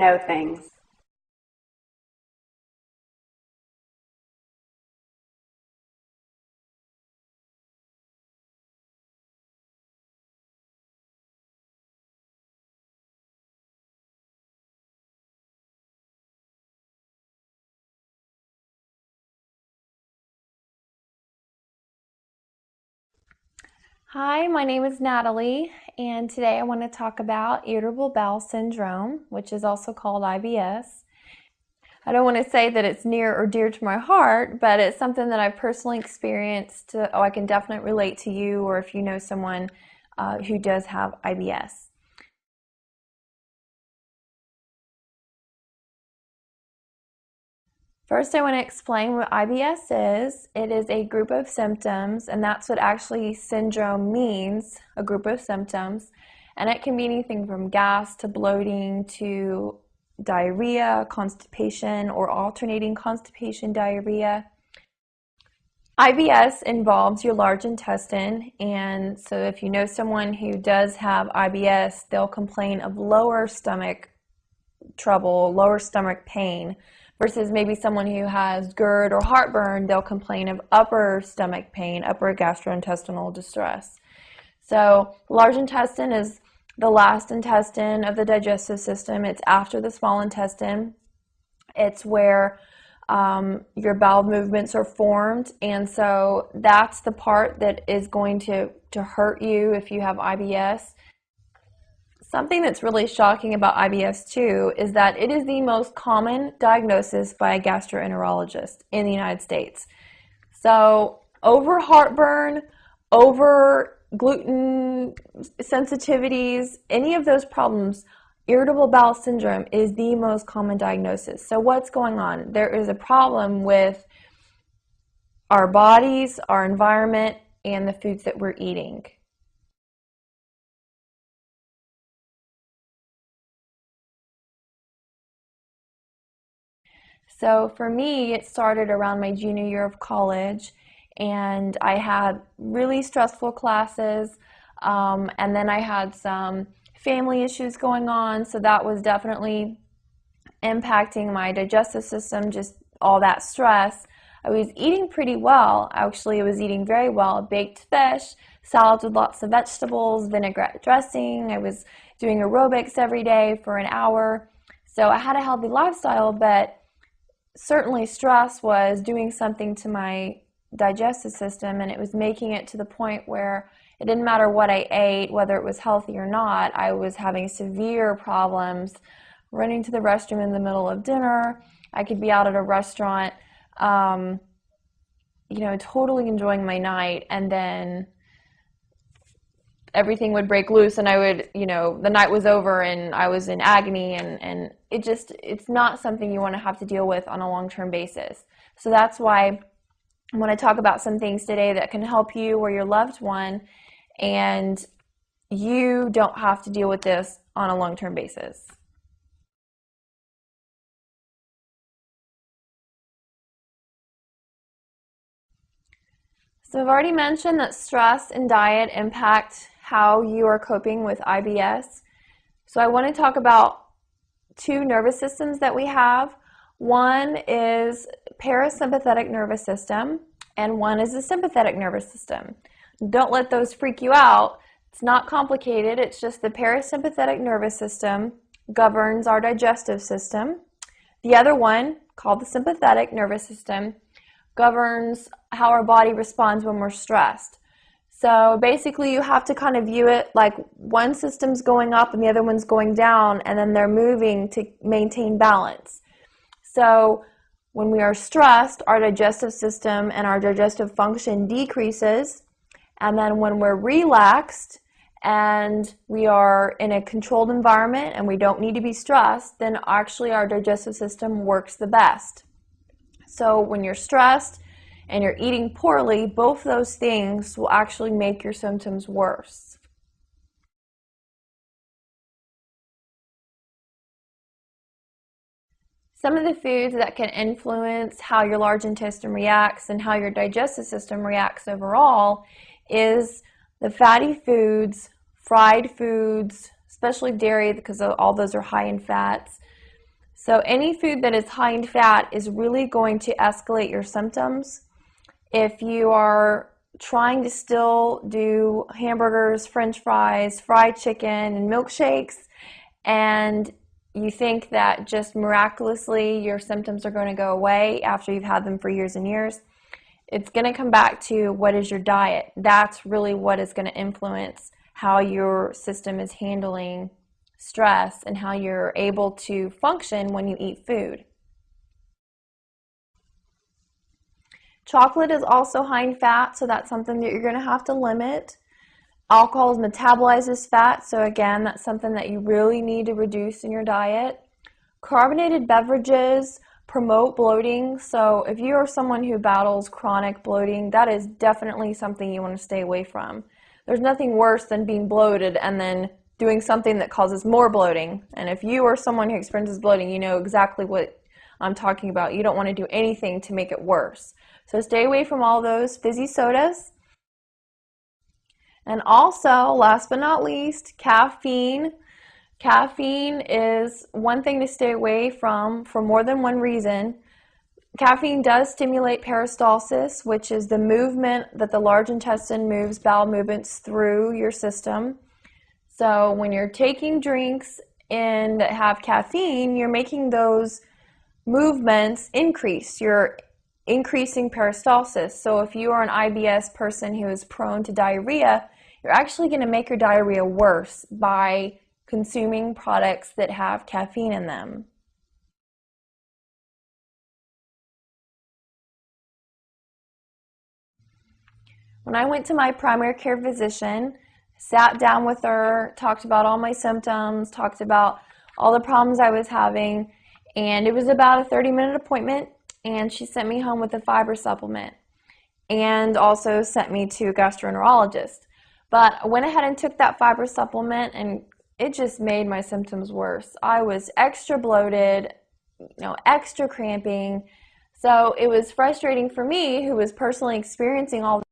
know things. Hi, my name is Natalie, and today I want to talk about irritable bowel syndrome, which is also called IBS. I don't want to say that it's near or dear to my heart, but it's something that I've personally experienced. I can definitely relate to you, or if you know someone who does have IBS. First, I want to explain what IBS is. It is a group of symptoms, and that's what actually syndrome means, a group of symptoms. And it can be anything from gas to bloating to diarrhea, constipation, or alternating constipation diarrhea. IBS involves your large intestine, and so if you know someone who does have IBS, they'll complain of lower stomach trouble, lower stomach pain, versus maybe someone who has GERD or heartburn, they'll complain of upper stomach pain, upper gastrointestinal distress. So large intestine is the last intestine of the digestive system. It's after the small intestine. It's where your bowel movements are formed, and so that's the part that is going to hurt you if you have IBS. Something that's really shocking about IBS too is that it is the most common diagnosis by a gastroenterologist in the United States. So over heartburn, over gluten sensitivities, any of those problems, irritable bowel syndrome is the most common diagnosis. So what's going on? There is a problem with our bodies, our environment, and the foods that we're eating. So for me, it started around my junior year of college, and I had really stressful classes, and then I had some family issues going on, so that was definitely impacting my digestive system, just all that stress. I was eating pretty well. Actually, I was eating very well. Baked fish, salads with lots of vegetables, vinaigrette dressing. I was doing aerobics every day for an hour. So I had a healthy lifestyle, but certainly stress was doing something to my digestive system, and it was making it to the point where it didn't matter what I ate, whether it was healthy or not. I was having severe problems running to the restroom in the middle of dinner. I could be out at a restaurant, totally enjoying my night, and then everything would break loose, and I would, the night was over and I was in agony, and it's not something you want to have to deal with on a long-term basis. So that's why I want to talk about some things today that can help you or your loved one, and you don't have to deal with this on a long-term basis. So I've already mentioned that stress and diet impact how you are coping with IBS. So I want to talk about two nervous systems that we have. One is parasympathetic nervous system, and one is the sympathetic nervous system. Don't let those freak you out. It's not complicated. It's just the parasympathetic nervous system governs our digestive system. The other one, called the sympathetic nervous system, governs how our body responds when we're stressed. So basically you have to kind of view it like one system's going up and the other one's going down, and then they're moving to maintain balance. So when we are stressed, our digestive system and our digestive function decreases, and then when we're relaxed and we are in a controlled environment and we don't need to be stressed, then actually our digestive system works the best. So when you're stressed and you're eating poorly, both those things will actually make your symptoms worse. Some of the foods that can influence how your large intestine reacts and how your digestive system reacts overall is the fatty foods, fried foods, especially dairy because all those are high in fats, So any food that is high in fat is really going to escalate your symptoms. If you are trying to still do hamburgers, french fries, fried chicken, and milkshakes, and you think that just miraculously your symptoms are going to go away after you've had them for years and years, it's going to come back to what is your diet. That's really what is going to influence how your system is handling stress and how you're able to function when you eat food. Chocolate is also high in fat, so that's something that you're going to have to limit. Alcohol is metabolized as fat, so again, that's something that you really need to reduce in your diet. Carbonated beverages promote bloating, so if you are someone who battles chronic bloating, that is definitely something you want to stay away from. There's nothing worse than being bloated and then doing something that causes more bloating. And if you are someone who experiences bloating, you know exactly what I'm talking about. You don't want to do anything to make it worse. So stay away from all those fizzy sodas. And also, last but not least, caffeine. Caffeine is one thing to stay away from for more than one reason. Caffeine does stimulate peristalsis, which is the movement that the large intestine moves bowel movements through your system. So when you're taking drinks and that have caffeine, you're making those movements increase. You're increasing peristalsis. So if you are an IBS person who is prone to diarrhea, you're actually going to make your diarrhea worse by consuming products that have caffeine in them. When I went to my primary care physician, sat down with her, talked about all my symptoms, talked about all the problems I was having, and it was about a 30-minute appointment, and she sent me home with a fiber supplement and also sent me to a gastroenterologist. But I went ahead and took that fiber supplement, and it just made my symptoms worse. I was extra bloated, extra cramping. So it was frustrating for me, who was personally experiencing all